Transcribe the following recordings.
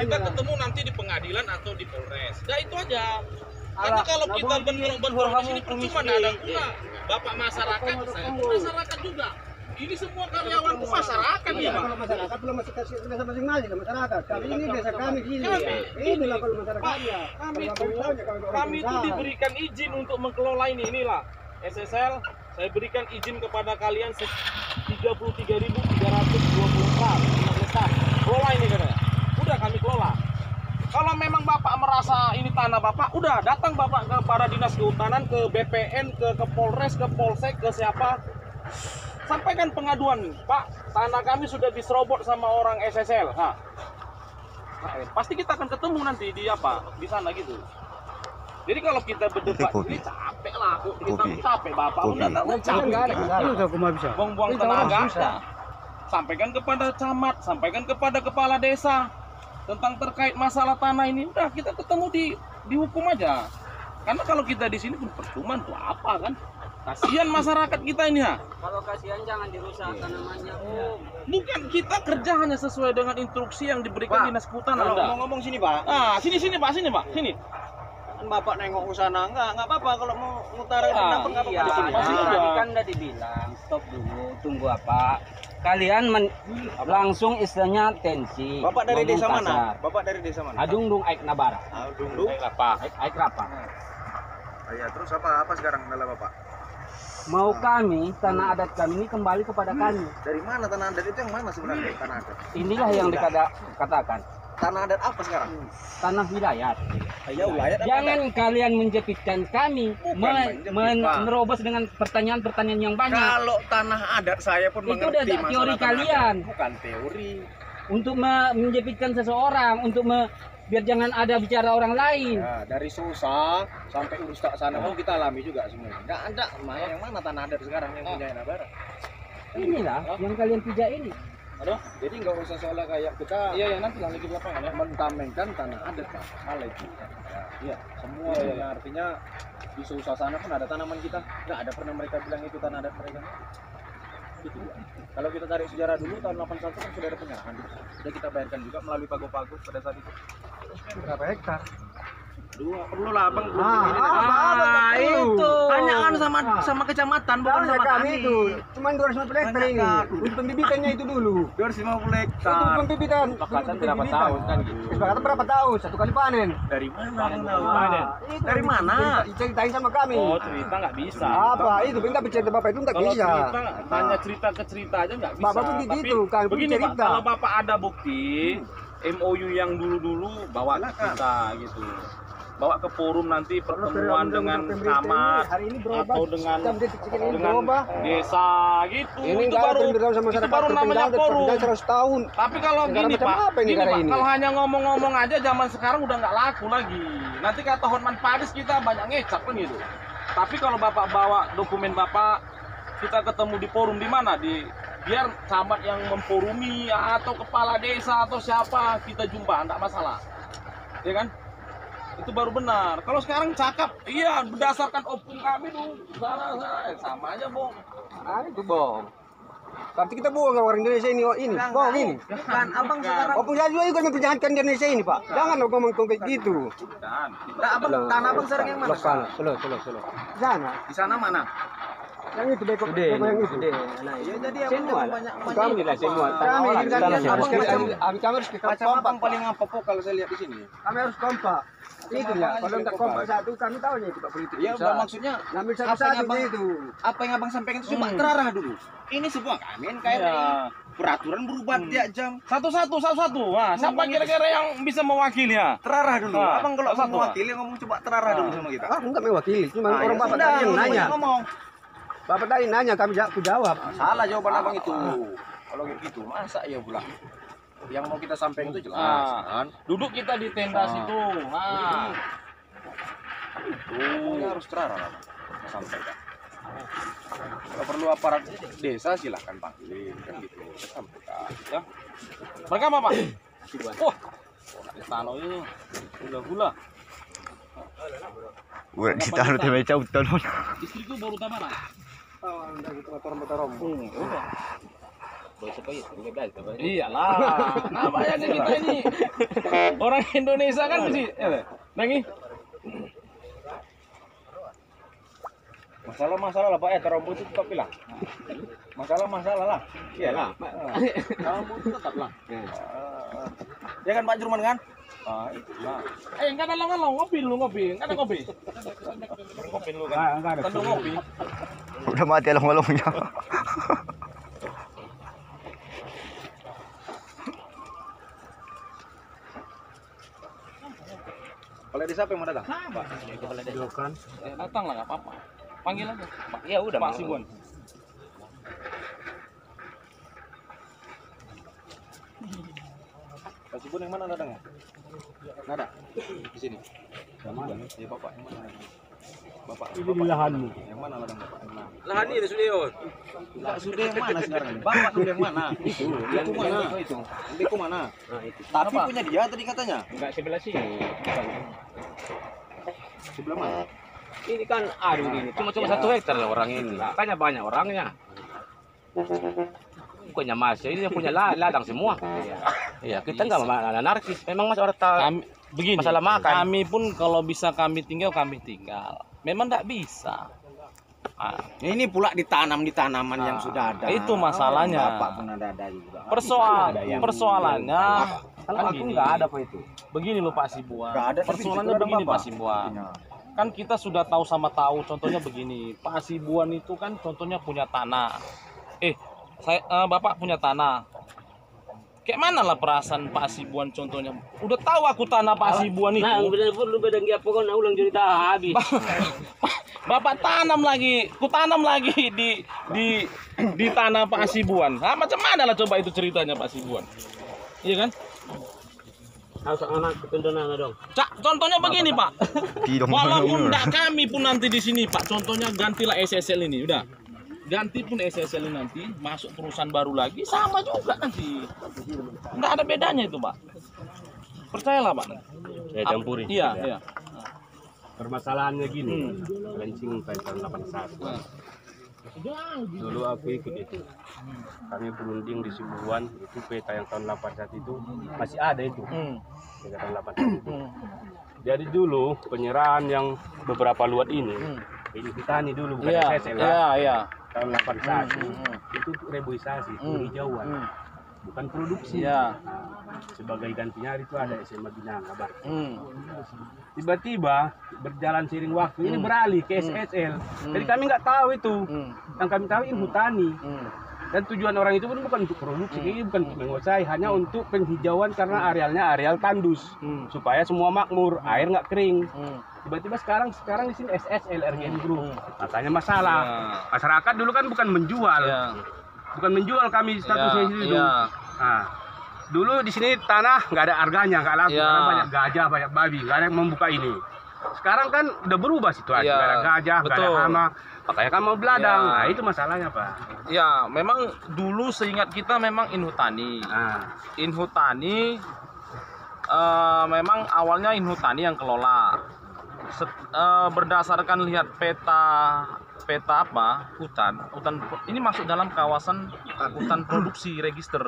kita ketemu nanti di pengadilan atau di Polres. Nah itu aja. Karena kalau kita bentrok di sini percuma, nggak ada guna. Bapak masyarakat, saya pun masyarakat juga. Ini semua karyawan itu masyarakat ya, Pak. Kalau masyarakat belum masuk ke desa masing-masing ke masyarakat. Kami ini desa kami gini. Ini lah kalau masyarakatnya. Kami itu diberikan izin untuk mengelola inilah SSL. Saya berikan izin kepada kalian 33.324 hektar. Kelola ini katanya. Udah kami kelola. Kalau memang Bapak merasa ini tanah Bapak, udah datang Bapak kepada Dinas Kehutanan, ke BPN, ke Polres, ke Polsek, ke siapa. Sampaikan pengaduan, Pak, tanah kami sudah diserobot sama orang SSL. Nah, pasti kita akan ketemu nanti di apa? Di sana gitu. Jadi kalau kita berdebat ini capek lah, kita capek Bapak. Buang-buang tenaga. Sampaikan kepada camat, sampaikan kepada kepala desa tentang terkait masalah tanah ini. Udah kita ketemu dihukum aja. Karena kalau kita di sini pun percuma tuh apa kan? Kasihan masyarakat kita ini ya. Kalau kasihan jangan dirusak tanamannya, Om. Bukan, kita kerja hanya sesuai dengan instruksi yang diberikan Dinas Kehutanan. Kalau ngomong sini, Pak. Ah, sini Pak, sini. Bapak nengok ke sana, enggak apa-apa kalau mau ngutarain pendapat enggak Iya, apa-apa. tadi kan udah dibilang stop dulu, tunggu apa? Kalian langsung istilahnya tensi. Bapak dari desa ngomong mana? kasar. Bapak dari desa mana? Adungdung Aik Nabara. Adungdung. Aik Rapa. Ya, terus apa sekarang kendala Bapak? Mau kami, tanah adat kami ini kembali kepada kami. Dari mana tanah adat itu, yang mana sebenarnya tanah adat? Inilah yang dikatakan. Tanah adat apa sekarang? Tanah wilayah. Ya, wilayah. Jangan kalian menjepitkan kami, menerobos dengan pertanyaan-pertanyaan yang banyak. Kalau tanah adat saya pun Itu mengerti udah masalah teori tanah kalian. adat. Bukan teori. Untuk menjepitkan seseorang, untuk biar jangan ada bicara orang lain. Ya, dari susah sampai urus tak sana pun kita alami juga semua. Enggak ada yang mana tanah adat sekarang yang punya Nabara. Inilah yang kalian pijak ini. Aduh, jadi nggak usah soalnya kayak kita. Iya, nanti lagi di lapangan ya. Mentamengkan tanah adat, Pak. Salah itu. Iya, semua ya. Artinya di susah sana pun ada tanaman kita. Nggak ada pernah mereka bilang itu tanah adat mereka. Gitu. Kalau kita tarik sejarah dulu tahun 81 kan sudah ada penyerahan. Sudah kita bayarkan juga melalui pago-pago pada saat itu. Berapa hektar? Dua perlu lah Bang. Itu. Tanyakan sama kecamatan bukan sama kami. Itu cuma 250 hektar ini. Untuk pembibitannya itu dulu. 250 Itu hektar. pembibitan. Kesepakatan berapa tahun kan gitu. Kesepakatan berapa tahun? Satu kali panen. Dari mana? Itu Dari mana? Ceritain sama kami. Oh, cerita nggak bisa. Apa? Itu minta bicara Bapak itu nggak Kalau bisa. cerita, tanya cerita ke cerita aja nggak bisa. Bapak pun gitu, kan Begini Pak, cerita. kalau Bapak ada bukti MOU yang dulu-dulu bawa ke kita gitu. Bawa ke forum nanti pertemuan dengan camat atau dengan desa gitu. Ini itu baru namanya forum. 100 tahun. Tapi kalau Negara gini macam Pak, apa ini negara ini? kalau hanya ngomong-ngomong aja zaman sekarang udah nggak laku lagi. Nanti kata Hotman Paris kita banyak ngecap kan gitu. Tapi kalau Bapak bawa dokumen Bapak, kita ketemu di forum di mana? Biar camat yang memforumi atau kepala desa atau siapa kita jumpa, enggak masalah. Ya kan? Itu baru benar. Kalau sekarang cakap, iya berdasarkan opung kami tuh sama aja bohong. Itu bohong. Berarti kita bohong orang Indonesia ini, bohong ini. Kan abang sekarang. Opung saya juga ikut memperjahatkan Indonesia ini, Pak. Jangan lo ngomong kayak gitu. Tanah abang sekarang yang mana? Solo. Sana. Di sana mana? Yang itu beko yang itu. Nah, iya jadi Semua. Kami lah semua. Kami harus macam apa paling apa kalau saya lihat di sini? Kami harus kompak. Itu ya. Kalau enggak kompak satu, kami tahu ya itu Pak politik. Ya udah maksudnya ngambil satu-satu itu. apa yang abang sampaikan itu coba terarah dulu. Ini sebuah kami KRI. Peraturan berubah tiap jam. Satu-satu. Wah, siapa kira-kira yang bisa mewakili ya? Terarah dulu. Nah, Abang kalau satu. mewakili ngomong coba terarah dulu sama kita. Enggak mewakili, cuma Nah, orang ya Bapak sudah, tadi yang nanya. ngomong. Bapak tadi nanya, kami jawab. Salah jawaban abang itu. Kalau gitu masa ya pula. Yang mau kita sampaikan itu jelas kan. Duduk kita di tenda situ. Nah. Itu harus terarah lah Bang. Sampaikan. Kalau perlu aparat desa silahkan panggil kan gitu. Kita sampaikan. Ya. Mereka apa, Pak? Wah. Tanah ini gula-gula. Wah, kita harus baca utang. Istriku baru tamat. Motor-motor rombong. Iyalah, namanya kita ini orang Indonesia kan mesti, nangi. Masalah lah Pak ya, terombo itu tetap bilang. Masalah lah. Iyalah. Terombo itu tetap lah. Ya kan Pak Jerman kan? Itu lah. Enggak ada lo ngopi lu ngopi, enggak ada kopi. Kopi lu kan? Enggak ada. Tentu ngopi. Udah mati along-alongnya. Kepala desa apa yang mau datang? Pak. Kepala desa. Ya, datang lah nggak apa-apa. Panggil aja. Ya udah Pak Sibuan. Pak Sibun yang mana datangnya? Nggak ada. Di sini. Yang mana? Ya Bapak yang mana? Bapak. Ini di lahanmu. Yang mana ladang Bapak? Yang mana? Lahan ini sudah yuk. Pak sudah yang mana sekarang ini? Bapak sudah yang mana? Itu. Yang mana? Itu. Yang mana? Nah, itu. Tapi punya dia tadi katanya. Enggak sebelah sini. Sebelah mana? Ini kan aduh ini cuma 1 hektar lah orang ini. Makanya banyak orangnya. Bukannya Mas, ini yang punya ladang semua. Iya, kita enggak anarkis. Memang Mas orang Kami begini. masalah makan. Kami pun kalau bisa kami tinggal. Memang tidak bisa. Ini pula ditanam di tanaman yang sudah ada. Itu masalahnya. Bapak pun ada juga. Persoalannya Kalau kan aku gini. enggak ada apa itu. Begini loh Pak Sibuan. Nggak ada, tapi Persoalannya di situ ada begini Bapak. Pak Sibuan. Kan kita sudah tahu sama tahu. Contohnya begini, Pak Sibuan itu kan contohnya punya tanah. Bapak punya tanah. Kayak mana lah perasaan Pak Sibuan contohnya? Udah tahu aku tanah Pak Sibuan itu. Nah, benar-benar lu bedang dia pokoknya ulang cerita habis. Bapak tanam lagi, ku tanam lagi di tanah Pak Sibuan. Nah, macam mana lah coba itu ceritanya Pak Sibuan? Iya kan? Harus anak ketentuan dong. Contohnya begini Pak. Tidak Walaupun enggak kami pun nanti di sini Pak, contohnya gantilah SSL ini, udah. Ganti pun SSL ini nanti, masuk perusahaan baru lagi, sama juga nanti. Enggak ada bedanya itu Pak. Percayalah Pak. Saya campuri. Iya. Permasalahannya gini, launching tahun 81. Dulu aku ikut itu. Kami berunding di Sibuan, itu peta yang tahun 81 itu masih ada itu. Peta tahun 81 itu. Jadi dulu penyerahan yang beberapa luat ini, ini petani dulu bukan SSL lah. Iya. Tahun 81 itu reboisasi, penghijauan, bukan produksi. Iya. Nah, sebagai gantinya itu ada SMA Binanga Bar. Tiba-tiba berjalan seiring waktu ini beralih ke SSL. Jadi kami nggak tahu itu. Yang kami tahu ini hutani. Dan tujuan orang itu pun bukan untuk produksi, ini bukan untuk menguasai, hanya untuk penghijauan karena arealnya areal tandus, supaya semua makmur, air nggak kering. Tiba-tiba sekarang di sini SSL RGM Group. Makanya masalah. Masyarakat dulu kan bukan menjual, kami statusnya itu. Nah, dulu di sini tanah nggak ada harganya, nggak laku, karena banyak gajah, banyak babi, nggak ada yang membuka ini. Sekarang kan udah berubah situasi, nggak ada gajah, nggak ada hama, makanya kan mau beladang. Nah itu masalahnya Pak. Ya, memang dulu seingat kita memang Inhutani. Inhutani memang awalnya Inhutani yang kelola. Berdasarkan lihat peta apa hutan ini masuk dalam kawasan hutan produksi register,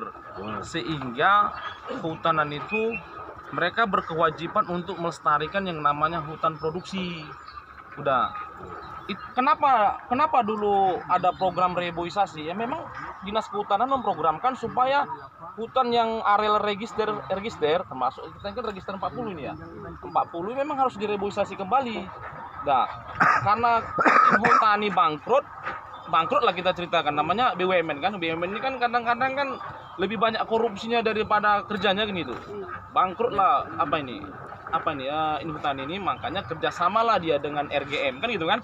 sehingga kehutanan itu mereka berkewajiban untuk melestarikan yang namanya hutan produksi. Udah. Kenapa dulu ada program reboisasi? Ya memang Dinas Kehutanan memprogramkan supaya hutan yang areal register termasuk kita kan register 40 ini ya. 40 memang harus direboisasi kembali. Nah, karena Hutani bangkrut lah kita ceritakan, namanya BUMN kan. BUMN ini kan kadang-kadang kan lebih banyak korupsinya daripada kerjanya kan gitu. Bangkrut lah Inhutani ini, makanya kerjasamalah dia dengan RGM kan gitu kan.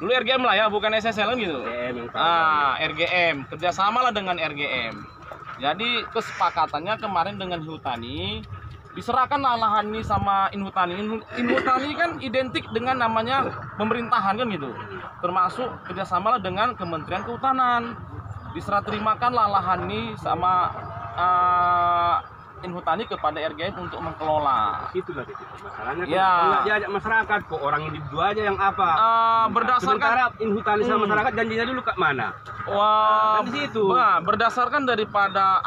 Dulu RGM lah ya, bukan SSL kan gitu. RGM kerjasamalah dengan RGM. Jadi kesepakatannya kemarin dengan Inhutani, diserahkan lahan ini sama Inhutani. Inhutani kan identik dengan namanya pemerintahan kan gitu. Termasuk kerjasamalah dengan Kementerian Kehutanan. Diserah terimakan lahan ini sama Inhutani kepada RGM untuk mengelola. Itulah titik masalahnya. Ya. Kalau nggak diajak masyarakat, kok orang individu aja yang apa? Berdasarkan Sementara Inhutani sama masyarakat janjinya dulu ke mana? Wah, Kan di situ. berdasarkan daripada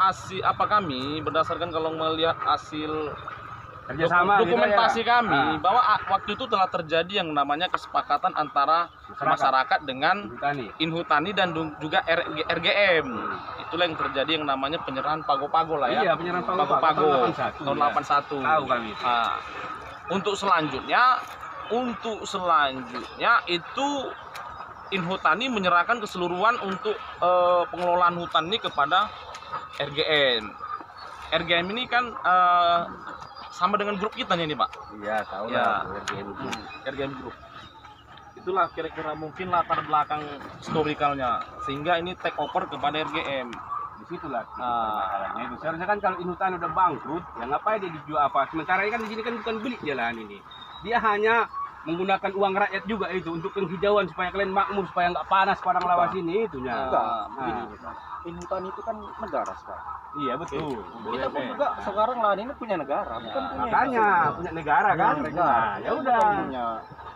kami berdasarkan kalau melihat hasil Kerjasama dokumentasi gitu ya. kami bahwa waktu itu telah terjadi yang namanya kesepakatan antara masyarakat dengan Inhutani dan juga RGM. Itulah yang terjadi yang namanya penyerahan pago-pago lah ya. Iya, penyerahan pago-pago tahun 81. tahun ya. 81. Tahu kami. Nah, untuk selanjutnya itu Inhutani menyerahkan keseluruhan untuk pengelolaan hutan ini kepada RGM. RGM ini kan sama dengan grup kita nih Pak. Iya, tahu Ya. lah RGM itu. RGM Group. Itulah kira-kira mungkin latar belakang historikalnya sehingga ini take over kepada RGM. Disitulah masalahnya itu. Seharusnya kan kalau Inhutani udah bangkrut, ya ngapain dia dijual apa? Sementara ini kan di sini kan bukan beli jalan ini. Dia hanya menggunakan uang rakyat juga itu untuk penghijauan supaya kalian makmur, supaya nggak panas padang lawas ini itunya. Inhutani itu kan negara sekarang. Iya betul. Kita pun juga sekarang lahan ini punya negara, bukan punya Makanya punya negara kan. Nah, ya udah.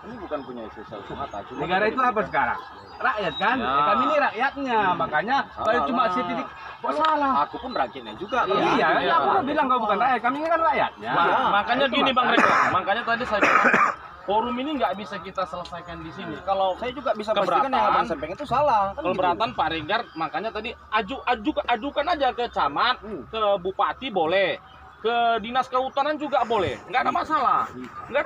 Ini bukan punya sosial semata. Negara itu apa sekarang? Rakyat kan? Ya. Ya, kami ini rakyatnya. Makanya kalau cuma setitik kok salah. Aku pun rakyatnya juga. Iya, ya, aku udah bilang kau bukan rakyat. Kami ini kan rakyatnya. Makanya Itu gini Bang makanya. Reko, makanya tadi saya bilang forum ini nggak bisa kita selesaikan di sini. Kalau Saya juga bisa Keberatan. pastikan yang Abang sampaikan itu salah. Kan keberatan Pak Regar, makanya tadi ajukan aja ke camat, ke bupati boleh, ke dinas kehutanan juga boleh, nggak ada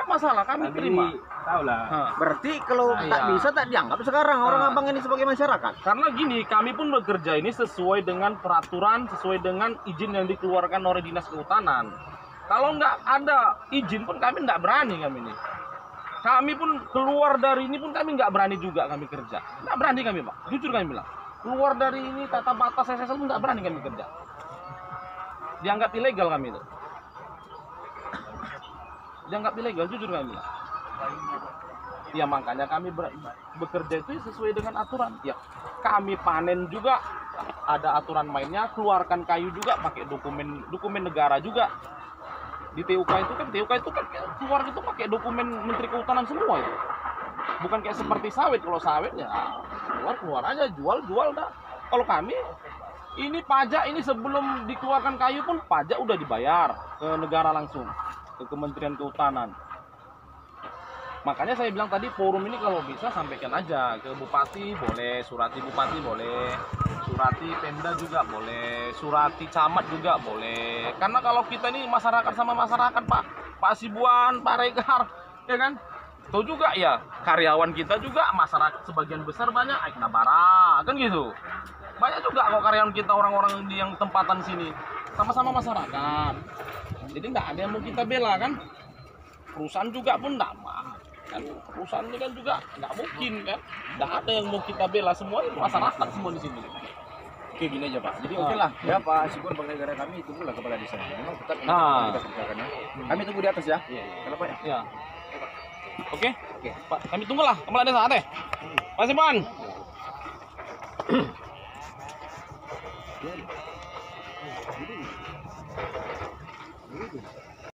masalah, kami terima. Tahu lah. Hah. berarti kalau Nah, tak iya. bisa tak dianggap sekarang orang Nah. Abang ini sebagai masyarakat. Karena gini, kami pun bekerja ini sesuai dengan peraturan, sesuai dengan izin yang dikeluarkan oleh dinas kehutanan. Kalau nggak ada izin pun kami nggak berani kami ini. Kami pun keluar dari ini pun kami nggak berani juga kami kerja. Nggak berani kami Pak, jujur kami bilang. Keluar dari ini tata batas SSL pun nggak berani kami kerja. Dianggap ilegal kami itu. Dianggap ilegal, jujur kami bilang. Ya makanya kami bekerja itu sesuai dengan aturan. Ya kami panen juga ada aturan mainnya, keluarkan kayu juga pakai dokumen negara juga. Di TUK itu kan keluar itu pakai dokumen Menteri Kehutanan semua itu. Bukan kayak seperti sawit. Kalau sawit ya keluar aja, jual dah. Kalau kami ini pajak ini sebelum dikeluarkan kayu pun pajak udah dibayar ke negara langsung, ke Kementerian Kehutanan. Makanya saya bilang tadi forum ini kalau bisa sampaikan aja ke bupati boleh, surati bupati boleh, surati Pemda juga boleh, surati camat juga boleh. Karena kalau kita ini masyarakat sama masyarakat Pak Sibuan, Pak Regar, ya kan? Tahu juga ya karyawan kita juga masyarakat sebagian besar banyak Aikna Bara, kan gitu. Banyak juga kok karyawan kita orang-orang di yang tempatan sini sama-sama masyarakat. Jadi nggak ada yang mau kita bela kan? Perusahaan juga pun nggak mau. Kan perusahaan ini kan juga nggak mungkin kan, nggak ada yang mau kita bela, semua masyarakat semua di sini. Oke gini aja Pak. Jadi oke lah. Ya Pak Sibun negara kami tunggulah kepala desa. Memang tetap ini Nah. kita kerjakan ya. Kami tunggu di atas ya. Kalau Pak ya. Ya. Oke, Pak, kami tunggulah kepala desa teh. Pak Sipan.